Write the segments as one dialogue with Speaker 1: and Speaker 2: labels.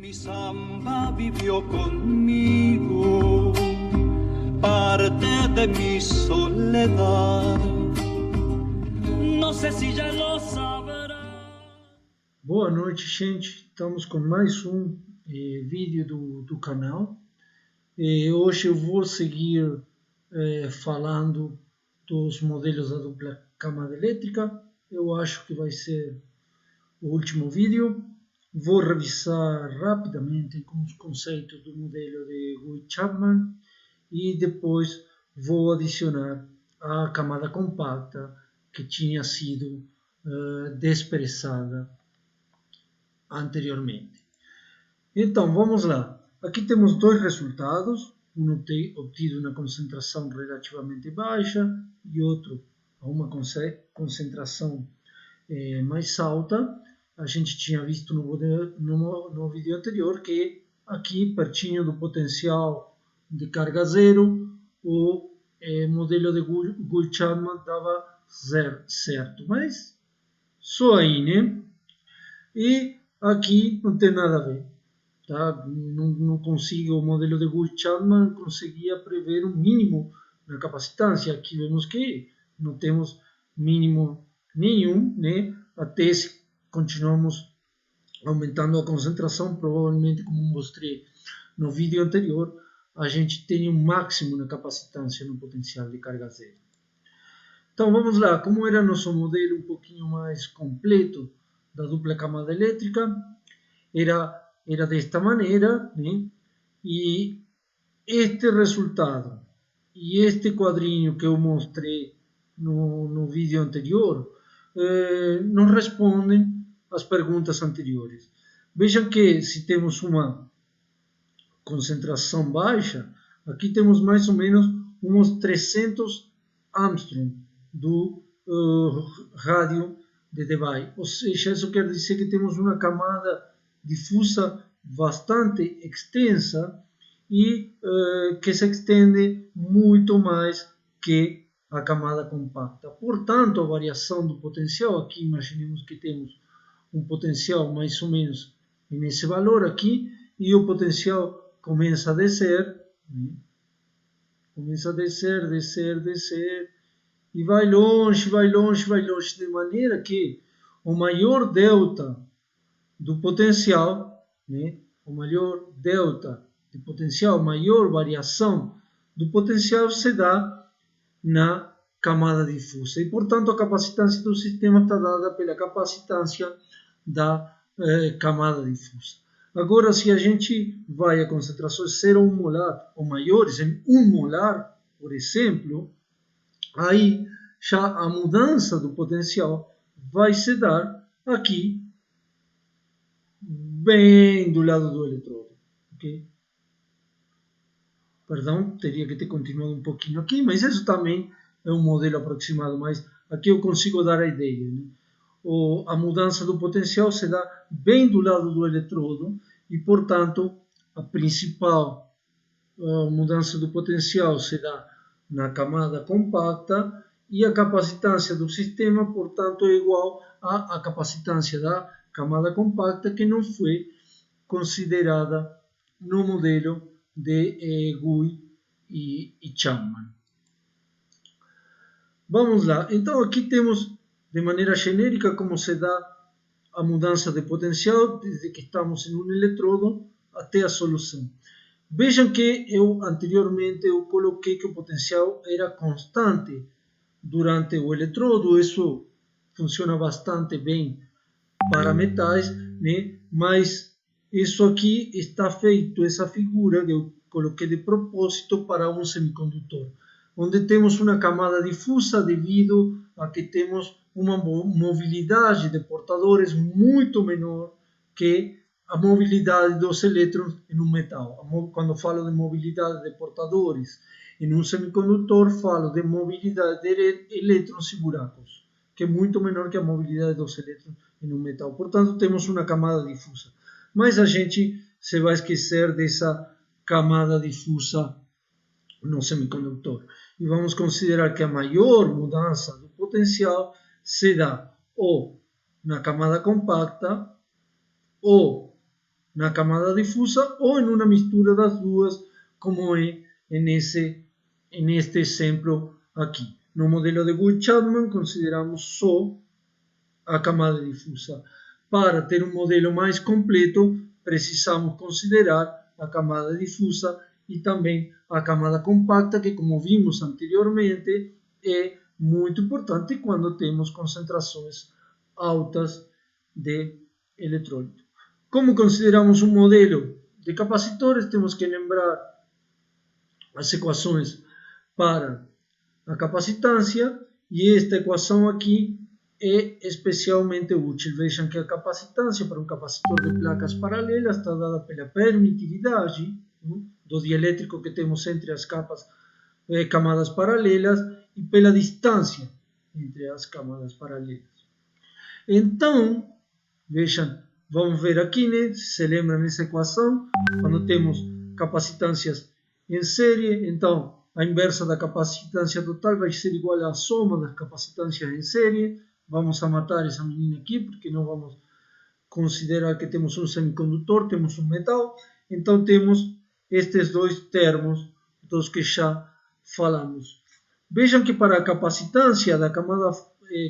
Speaker 1: Mi samba vivió conmigo, parte de mi soledad. No sé si ya lo sabrá.
Speaker 2: Boa noite, gente. Estamos com mais um vídeo do canal. Hoje eu vou seguir falando dos modelos da dupla camada elétrica. Eu acho que vai ser o último vídeo. Vou revisar rapidamente com os conceitos do modelo de Guy-Chapman e depois vou adicionar a camada compacta que tinha sido desprezada anteriormente. Então, vamos lá. Aqui temos dois resultados, um obtido na concentração relativamente baixa e outro a uma concentração mais alta. A gente tinha visto no vídeo anterior que aqui, pertinho do potencial de carga zero, o modelo de Guy-Chapman dava certo, mas só aí, né? E aqui não tem nada a ver, tá? Não consigo, o modelo de Guy-Chapman conseguia prever um mínimo na capacitância. Aqui vemos que não temos mínimo nenhum, né? Até se continuamos aumentando a concentração, provavelmente, como mostrei no vídeo anterior, a gente tem um máximo na capacitância no potencial de carga zero. Então vamos lá, como era nosso modelo um pouquinho mais completo da dupla camada elétrica, era desta maneira, né? E este resultado e este quadrinho que eu mostrei no vídeo anterior não respondem às perguntas anteriores. Vejam que se temos uma concentração baixa, aqui temos mais ou menos uns 300 Armstrong do rádio de Debye. Ou seja, isso quer dizer que temos uma camada difusa bastante extensa e que se estende muito mais que a camada compacta. Portanto, a variação do potencial, aqui imaginemos que temos um potencial mais ou menos nesse valor aqui, e o potencial começa a descer, né? Começa a descer, e vai longe, de maneira que o maior delta do potencial, né? O maior delta de potencial, maior variação do potencial se dá na camada difusa. E, portanto, a capacitância do sistema está dada pela capacitância da camada difusa. Agora, se a gente vai a concentrações 0,1 molar ou maiores, em 1 molar, por exemplo, aí já a mudança do potencial vai se dar aqui, bem do lado do eletrodo. Okay? Perdão, teria que ter continuado um pouquinho aqui, mas isso também é um modelo aproximado, mas aqui eu consigo dar a ideia, né? A mudança do potencial se dá bem do lado do eletrodo e, portanto, a principal mudança do potencial se dá na camada compacta e a capacitância do sistema, portanto, é igual à capacitância da camada compacta, que não foi considerada no modelo de Guy e Chapman. Vamos lá, então aqui temos de maneira genérica como se dá a mudança de potencial desde que estamos em um eletrodo até a solução. Vejam que anteriormente eu coloquei que o potencial era constante durante o eletrodo. Isso funciona bastante bem para metais, né? Mas isso aqui está feito, essa figura que eu coloquei de propósito para um semicondutor, onde temos uma camada difusa devido a que temos uma mobilidade de portadores muito menor que a mobilidade dos elétrons em um metal. Quando falo de mobilidade de portadores em um semicondutor, falo de mobilidade de elétrons e buracos, que é muito menor que a mobilidade dos elétrons em um metal. Portanto, temos uma camada difusa. Mas a gente se vai esquecer dessa camada difusa no semicondutor. E vamos considerar que a maior mudança do potencial se dá ou na camada compacta ou na camada difusa ou em uma mistura das duas, como é neste exemplo aqui. No modelo de Guy-Chapman consideramos só a camada difusa. Para ter um modelo mais completo, precisamos considerar a camada difusa e também a camada compacta, que, como vimos anteriormente, é muito importante quando temos concentrações altas de eletrólito. Como consideramos um modelo de capacitores, temos que lembrar as equações para a capacitância, e esta equação aqui é especialmente útil. Vejam que a capacitância para um capacitor de placas paralelas está dada pela permitividade do dielétrico que temos entre as camadas paralelas e pela distância entre as camadas paralelas. Então, vejam, vamos ver aqui, né? Se lembram nessa equação, quando temos capacitâncias em série, então a inversa da capacitância total vai ser igual à soma das capacitâncias em série. Vamos a matar essa menina aqui, porque não vamos considerar que temos um semicondutor, temos um metal. Então temos estes dois termos dos que já falamos. Vejam que para a capacitância da camada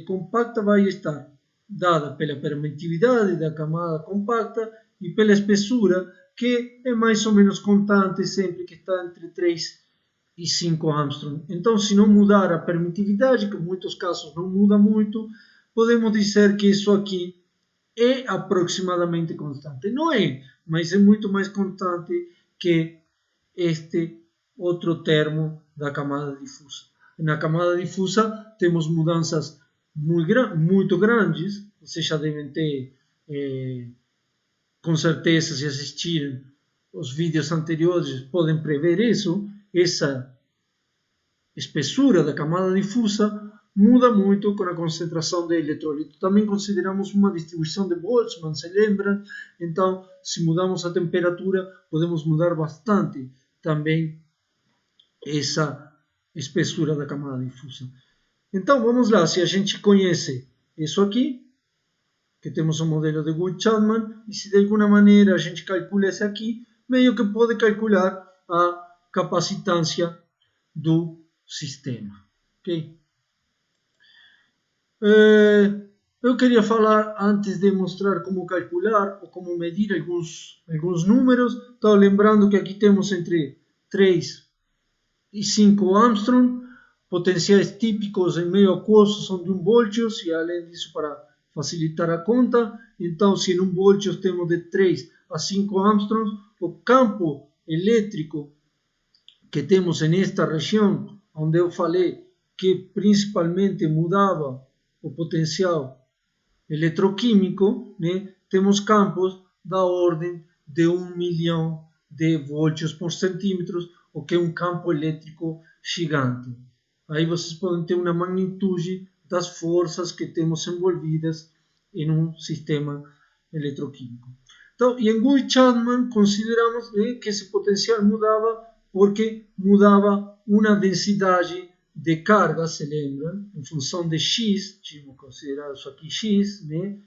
Speaker 2: compacta vai estar dada pela permitividade da camada compacta e pela espessura, que é mais ou menos constante sempre, que está entre 3 e 5 Armstrong. Então, se não mudar a permitividade, que em muitos casos não muda muito, podemos dizer que isso aqui é aproximadamente constante. Não é, mas é muito mais constante que este outro termo da camada difusa. Na camada difusa temos mudanças muito grandes. Vocês já devem ter, com certeza, se assistirem os vídeos anteriores, podem prever isso. Essa espessura da camada difusa muda muito com a concentração de eletrólito. Também consideramos uma distribuição de Boltzmann, se lembram? Então, se mudamos a temperatura, podemos mudar bastante também essa espessura da camada difusa. Então, vamos lá. Se a gente conhece isso aqui, que temos um modelo de Guy-Chapman, e se de alguma maneira a gente calcula esse aqui, meio que pode calcular a capacitância do sistema. Ok? Eu queria falar, antes de mostrar como calcular ou como medir alguns números, estou lembrando que aqui temos entre 3 e 5 Armstrong, potenciais típicos em meio aquoso são de 1 voltio, e além disso, para facilitar a conta, então se em 1 voltio temos de 3 a 5 Armstrongs, o campo elétrico que temos nesta região, onde eu falei que principalmente mudava o potencial eletroquímico, né? Temos campos da ordem de 1 milhão de voltios por centímetro, o que é um campo elétrico gigante. Aí vocês podem ter uma magnitude das forças que temos envolvidas em um sistema eletroquímico. Então, em Guy-Chapman consideramos que esse potencial mudava porque mudava uma densidade de carga, se lembram, em função de x, vamos considerar isso aqui x, né?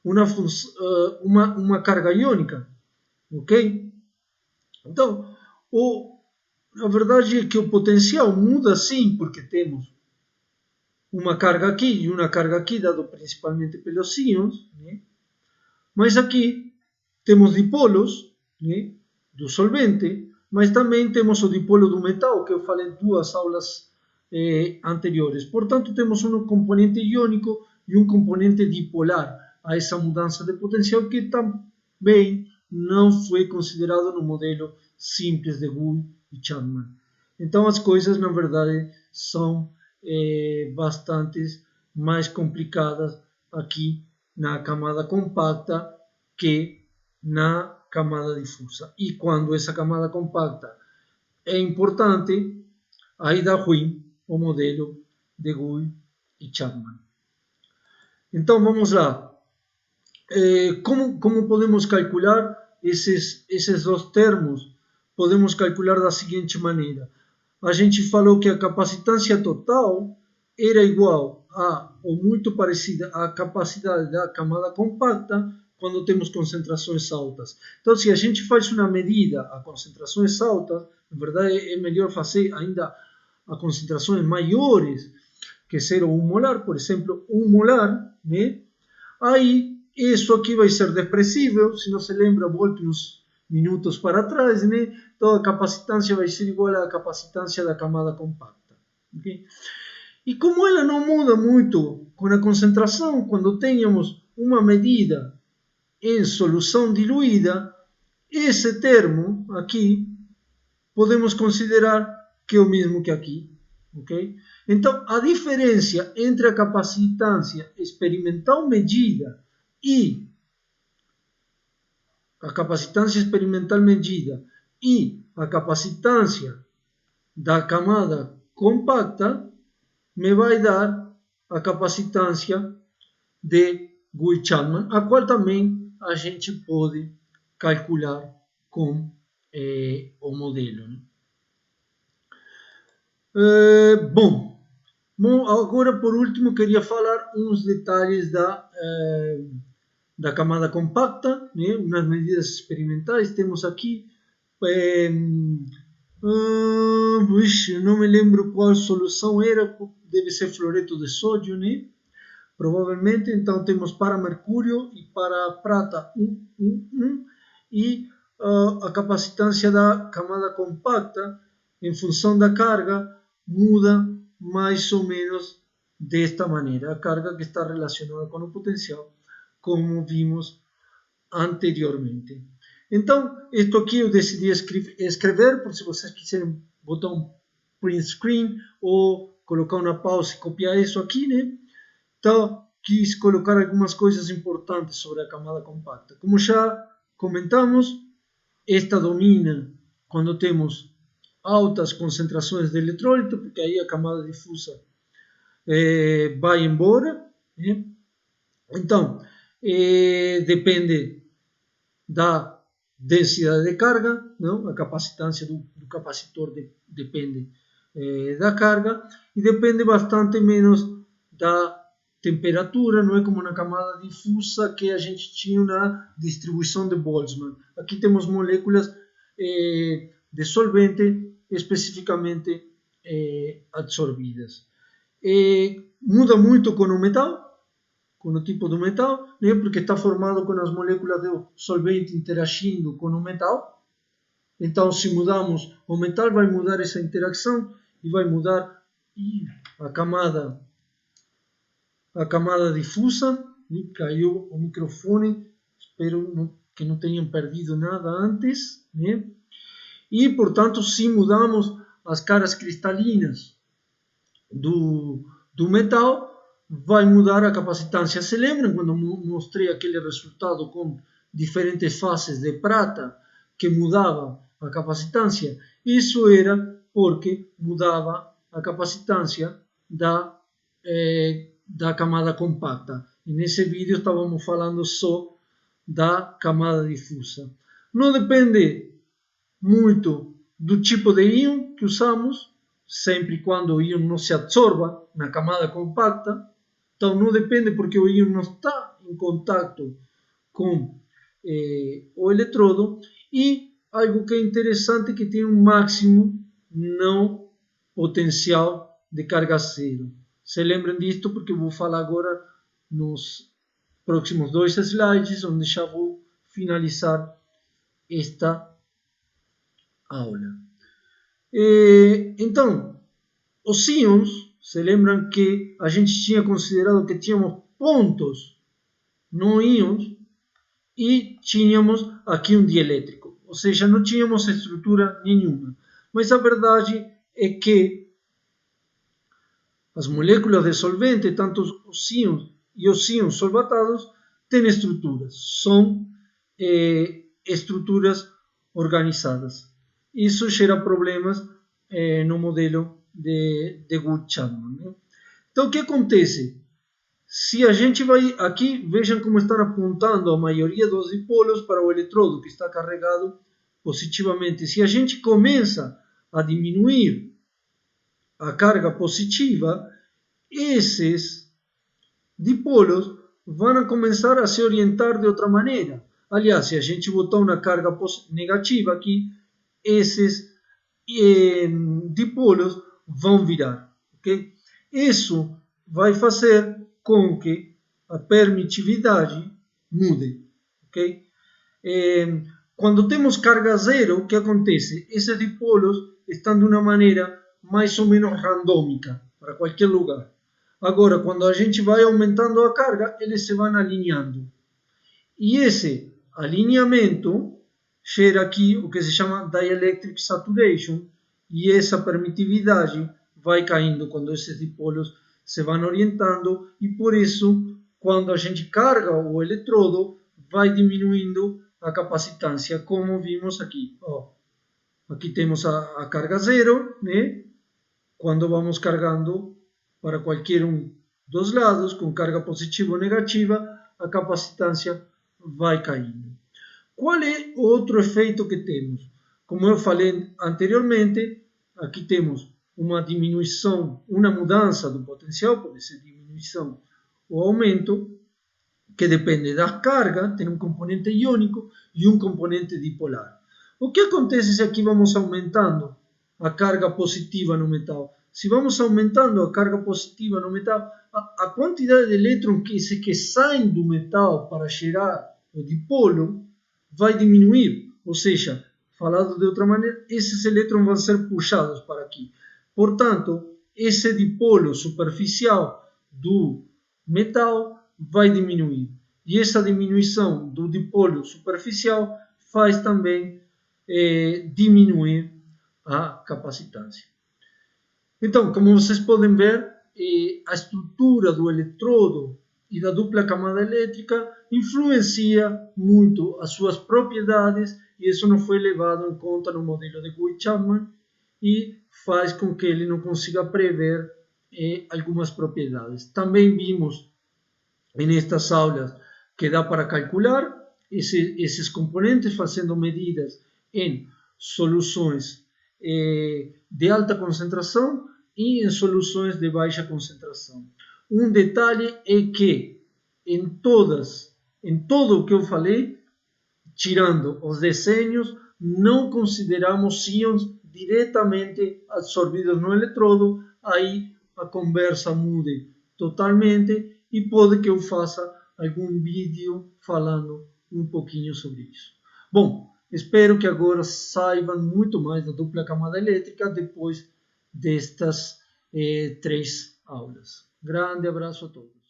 Speaker 2: Uma carga iônica, ok? Então, a verdade é que o potencial muda sim, porque temos uma carga aqui e uma carga aqui, dado principalmente pelos íons, né? Mas aqui temos dipolos, né, do solvente, mas também temos o dipolo do metal, que eu falei em 2 aulas anteriores. Portanto, temos um componente iônico e um componente dipolar a essa mudança de potencial, que também não foi considerado no modelo simples de Guy e Chapman. Então, as coisas, na verdade, são bastante mais complicadas aqui na camada compacta que na camada difusa. E quando essa camada compacta é importante, aí dá ruim o modelo de Guy e Chapman. Então vamos lá. Como podemos calcular esses dois termos? Podemos calcular da seguinte maneira. A gente falou que a capacitância total era igual a, ou muito parecida à capacidade da camada compacta quando temos concentrações altas. Então, se a gente faz uma medida a concentrações altas, na verdade é melhor fazer ainda a concentrações maiores que 0,1 molar, por exemplo, 1 molar, né? Aí, isso aqui vai ser desprezível, se não se lembra, volte uns minutos para trás, né? Então, a capacitância vai ser igual à capacitância da camada compacta. Okay? E como ela não muda muito com a concentração, quando tenhamos uma medida em solução diluída, esse termo aqui podemos considerar que é o mesmo que aqui. Okay? Então, a diferença entre a capacitância experimental medida e a capacitância experimental medida e a capacitância da camada compacta me vai dar a capacitância de Guy-Chapman, a qual também a gente pode calcular com o modelo. Né? Bom, agora por último queria falar uns detalhes da camada compacta, né? Umas medidas experimentais temos aqui. Não me lembro qual solução era, deve ser fluoreto de sódio, né? Provavelmente. Então temos para mercúrio e para prata 1, e a capacitância da camada compacta em função da carga muda mais ou menos desta maneira, a carga que está relacionada com o potencial, como vimos anteriormente. Então, isto aqui eu decidi escrever, por se vocês quiserem botar um print screen ou colocar uma pausa e copiar isso aqui, né? Então, quis colocar algumas coisas importantes sobre a camada compacta. Como já comentamos, esta domina quando temos altas concentrações de eletrólito, porque aí a camada difusa vai embora. Né? Então, depende da densidade de carga, não? A capacitância do capacitor depende da carga, e depende bastante menos da temperatura, não é como na camada difusa que a gente tinha uma distribuição de Boltzmann. Aqui temos moléculas de solvente especificamente absorvidas. Muda muito com o metal, com o tipo do metal, né? Porque está formado com as moléculas do solvente interagindo com o metal. Então, se mudamos o metal, vai mudar essa interação e vai mudar a camada difusa. Caiu o microfone, espero que não tenham perdido nada antes, né? E, portanto, se mudamos as caras cristalinas do metal, vai mudar a capacitância. Se lembram quando mostrei aquele resultado com diferentes fases de prata que mudava a capacitância? Isso era porque mudava a capacitância da camada compacta. E nesse vídeo estávamos falando só da camada difusa. Não depende muito do tipo de íon que usamos, sempre e quando o íon não se absorva na camada compacta. Então não depende porque o íon não está em contato com o eletrodo. E algo que é interessante é que tem um máximo não potencial de carga zero. Se lembram disto porque eu vou falar agora nos próximos 2 slides, onde já vou finalizar esta aula. Então, os íons, se lembram que a gente tinha considerado que tínhamos pontos, não íons, e tínhamos aqui um dielétrico, ou seja, não tínhamos estrutura nenhuma. Mas a verdade é que as moléculas de solvente, tanto os íons e os íons solvatados, têm estruturas, são estruturas organizadas. Isso gera problemas no modelo de Guy-Chapman. Né? Então, o que acontece? Se a gente vai aqui, vejam como estão apontando a maioria dos dipolos para o eletrodo que está carregado positivamente. Se a gente começa a diminuir a carga positiva, esses dipolos vão começar a se orientar de outra maneira. Aliás, se a gente botar uma carga negativa aqui, esses dipolos vão virar. Okay? Isso vai fazer com que a permitividade mude. Okay? Quando temos carga zero, o que acontece? Esses dipolos estão de uma maneira mais ou menos randômica para qualquer lugar. Agora, quando a gente vai aumentando a carga, eles se vão alinhando. E esse alinhamento gera aqui o que se chama dielectric saturation, e essa permitividade vai caindo quando esses dipolos se vão orientando, e por isso, quando a gente carga o eletrodo, vai diminuindo a capacitância, como vimos aqui. Aqui temos a carga zero, né? Quando vamos cargando para qualquer um dos lados, com carga positiva ou negativa, a capacitância vai caindo. Qual é o outro efeito que temos? Como eu falei anteriormente, aqui temos uma diminuição, uma mudança do potencial, pode ser diminuição ou aumento, que depende da carga, tem um componente iônico e um componente dipolar. O que acontece se aqui vamos aumentando a carga positiva no metal? Se vamos aumentando a carga positiva no metal, a quantidade de elétrons que saem do metal para gerar o dipolo vai diminuir. Ou seja, falado de outra maneira, esses elétrons vão ser puxados para aqui. Portanto, esse dipolo superficial do metal vai diminuir. E essa diminuição do dipolo superficial faz também diminuir a capacitância. Então, como vocês podem ver, a estrutura do eletrodo e da dupla camada elétrica influencia muito as suas propriedades, e isso não foi levado em conta no modelo de Guy-Chapman, e faz com que ele não consiga prever algumas propriedades. Também vimos nestas aulas que dá para calcular esses componentes fazendo medidas em soluções de alta concentração e em soluções de baixa concentração. Um detalhe é que em todo o que eu falei, tirando os desenhos, não consideramos íons diretamente absorvidos no eletrodo. Aí a conversa mude totalmente e pode que eu faça algum vídeo falando um pouquinho sobre isso. Bom, espero que agora saibam muito mais da dupla camada elétrica depois destas 3 aulas. Grande abraço a todos.